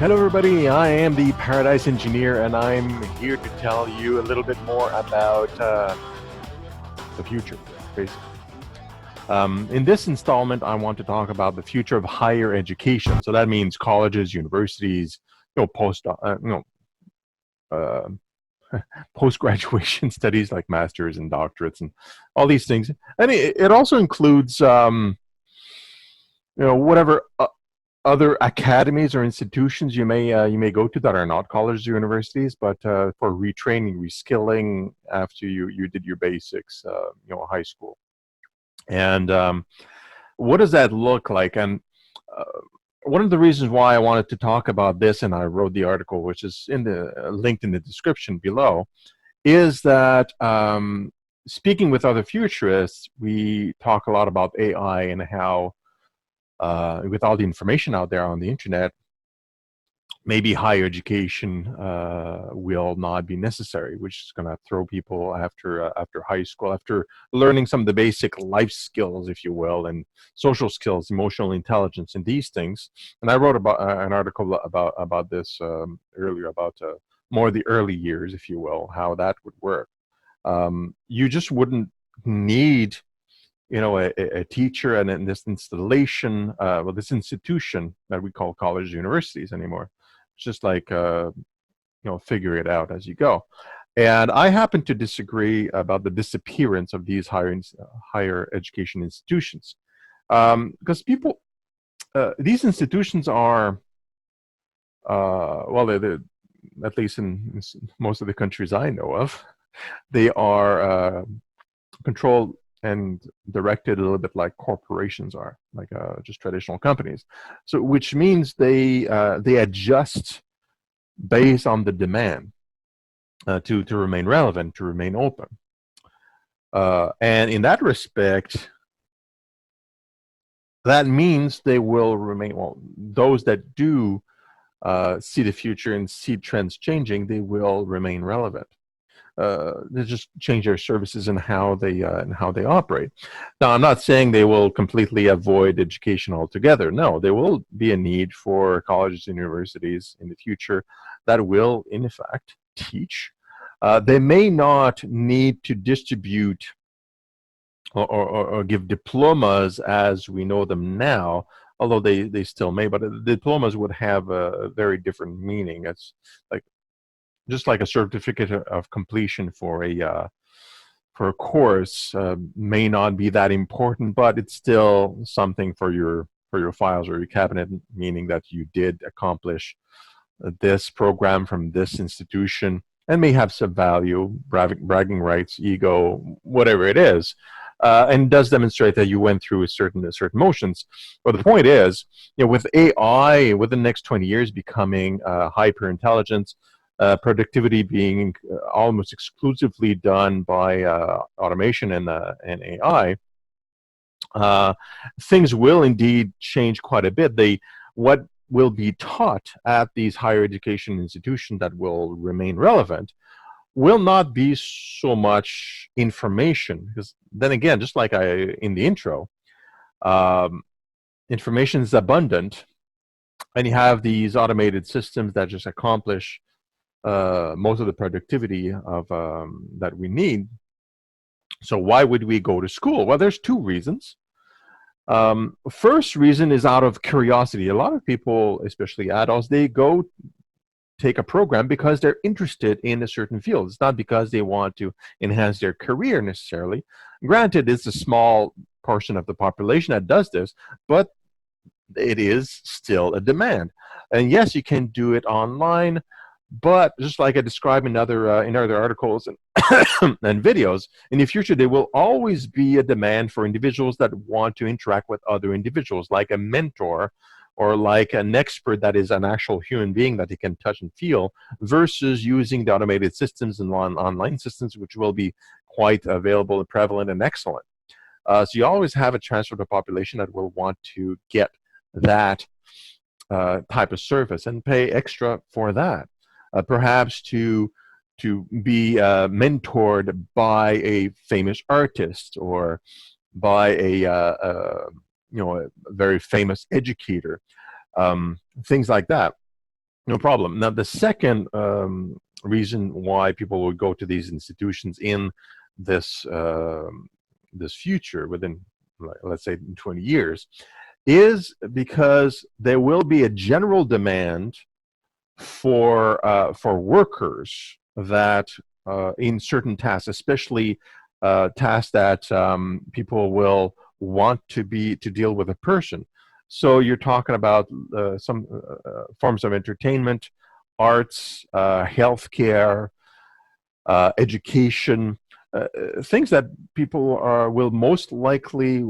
Hello, everybody. I am the Paradise Engineer, and I'm here to tell you a little bit more about the future, basically. In this installment, I want to talk about the future of higher education. So that means colleges, universities, uh, post graduation studies like masters and doctorates and all these things. And it also includes, whatever other academies or institutions you may go to that are not colleges or universities, but for retraining, reskilling after you did your basics, high school. And what does that look like? And uh, one of the reasons why I wanted to talk about this, and I wrote the article, which is in the linked in the description below, is that speaking with other futurists, we talk a lot about AI and how, with all the information out there on the internet, maybe higher education will not be necessary, which is going to throw people after high school, after learning some of the basic life skills, if you will, and social skills, emotional intelligence, and these things. And I wrote about an article about this earlier, about more the early years, if you will, how that would work. You just wouldn't need a teacher and in this installation, this institution that we call colleges, universities anymore. It's just like figure it out as you go. And I happen to disagree about the disappearance of these higher education institutions, because people, these institutions are, they're, at least in most of the countries I know of, they are controlled and directed a little bit like corporations are, like just traditional companies. So, which means they adjust based on the demand to remain relevant, to remain open. And in that respect, that means they will remain. Well, those that do see the future and see trends changing, they will remain relevant. They just change their services and how they operate. Now, I'm not saying they will completely avoid education altogether. No, there will be a need for colleges and universities in the future that will, in effect, teach. They may not need to distribute or give diplomas as we know them now, although they still may, but the diplomas would have a very different meaning. It's like just like a certificate of completion for a course may not be that important, but it's still something for your files or your cabinet, meaning that you did accomplish this program from this institution, and may have some value, bragging rights, ego, whatever it is. And does demonstrate that you went through certain motions. But the point is, with AI within the next 20 years becoming hyper intelligence, productivity being almost exclusively done by automation and AI, things will indeed change quite a bit. What will be taught at these higher education institutions that will remain relevant will not be so much information, because then again, just like in the intro, um, information is abundant, and you have these automated systems that just accomplish most of the productivity of that we need. So why would we go to school? Well, there's two reasons. First reason is out of curiosity. A lot of people, especially adults, they go take a program because they're interested in a certain field. It's not because they want to enhance their career necessarily. Granted, it's a small portion of the population that does this, but it is still a demand. And yes, you can do it online, but just like I described in other articles and, and videos, in the future there will always be a demand for individuals that want to interact with other individuals, like a mentor or like an expert that is an actual human being that he can touch and feel, versus using the automated systems and online systems, which will be quite available and prevalent and excellent. So you always have a transfer of the population that will want to get that type of service and pay extra for that. Perhaps to be mentored by a famous artist or by a very famous educator, things like that. No problem. Now, the second reason why people would go to these institutions in this this future within, let's say, 20 years, is because there will be a general demand for workers that in certain tasks, especially tasks that people will want to deal with a person. So you're talking about some forms of entertainment, arts, healthcare, education, things that people will most likely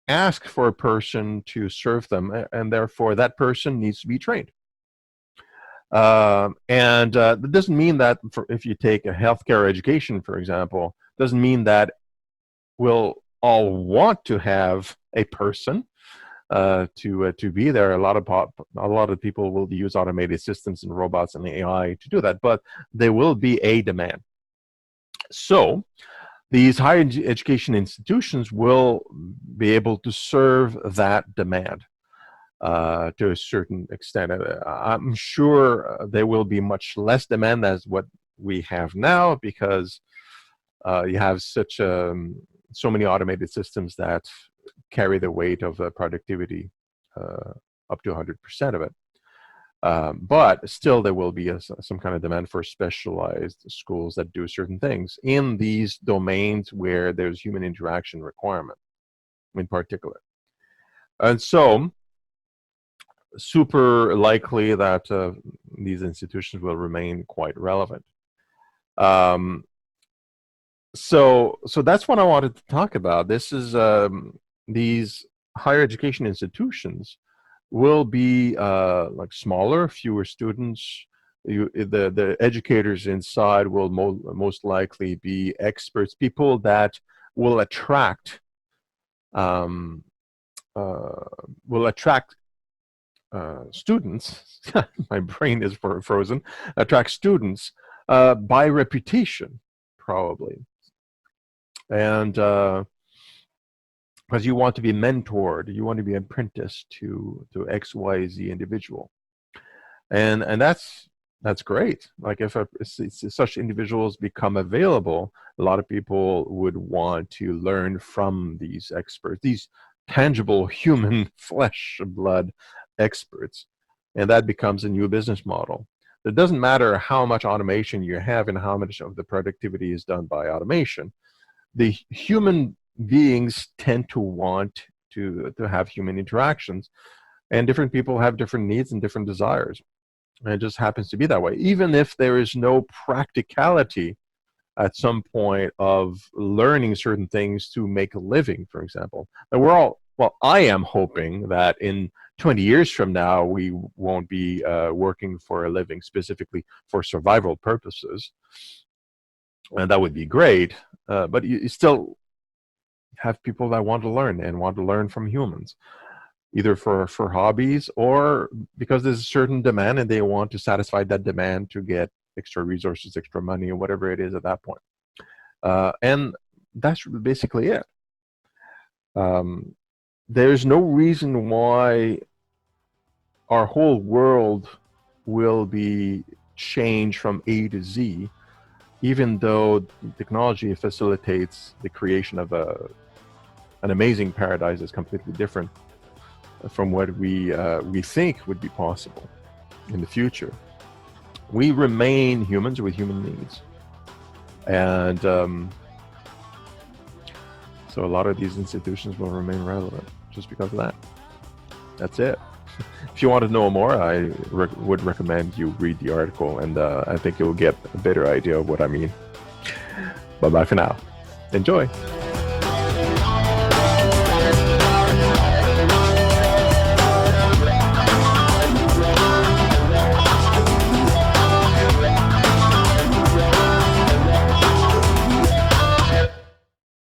ask for a person to serve them, and therefore that person needs to be trained. And that doesn't mean that if you take a healthcare education, for example, doesn't mean that we'll all want to have a person to be there. A lot of people will use automated systems and robots and AI to do that, but there will be a demand. So these higher education institutions will be able to serve that demand to a certain extent. I'm sure there will be much less demand as what we have now, because you have so many automated systems that carry the weight of productivity up to 100% of it. But still, there will be some kind of demand for specialized schools that do certain things in these domains where there's human interaction requirement in particular. And so, super likely that these institutions will remain quite relevant. So that's what I wanted to talk about. This is these higher education institutions will be like smaller, fewer students. The educators inside will most likely be experts, people that will attract um, students. My brain is frozen. Attract students by reputation, probably, and because you want to be mentored, you want to be apprenticed to XYZ individual, and that's great. Like if such individuals become available, a lot of people would want to learn from these experts, these tangible human flesh and blood experts, and that becomes a new business model. It doesn't matter how much automation you have and how much of the productivity is done by automation. The human beings tend to want to have human interactions, and different people have different needs and different desires. And it just happens to be that way. Even if there is no practicality at some point of learning certain things to make a living, for example. And I am hoping that in 20 years from now, we won't be working for a living specifically for survival purposes. And that would be great. But you still have people that want to learn and want to learn from humans, either for hobbies or because there's a certain demand and they want to satisfy that demand to get extra resources, extra money, or whatever it is at that point. And that's basically it. There's no reason why our whole world will be changed from A to Z, even though technology facilitates the creation of an amazing paradise that's completely different from what we think would be possible in the future. We remain humans with human needs, and so a lot of these institutions will remain relevant just because of that. That's it. If you want to know more, I would recommend you read the article, and I think you'll get a better idea of what I mean. Bye-bye for now. Enjoy.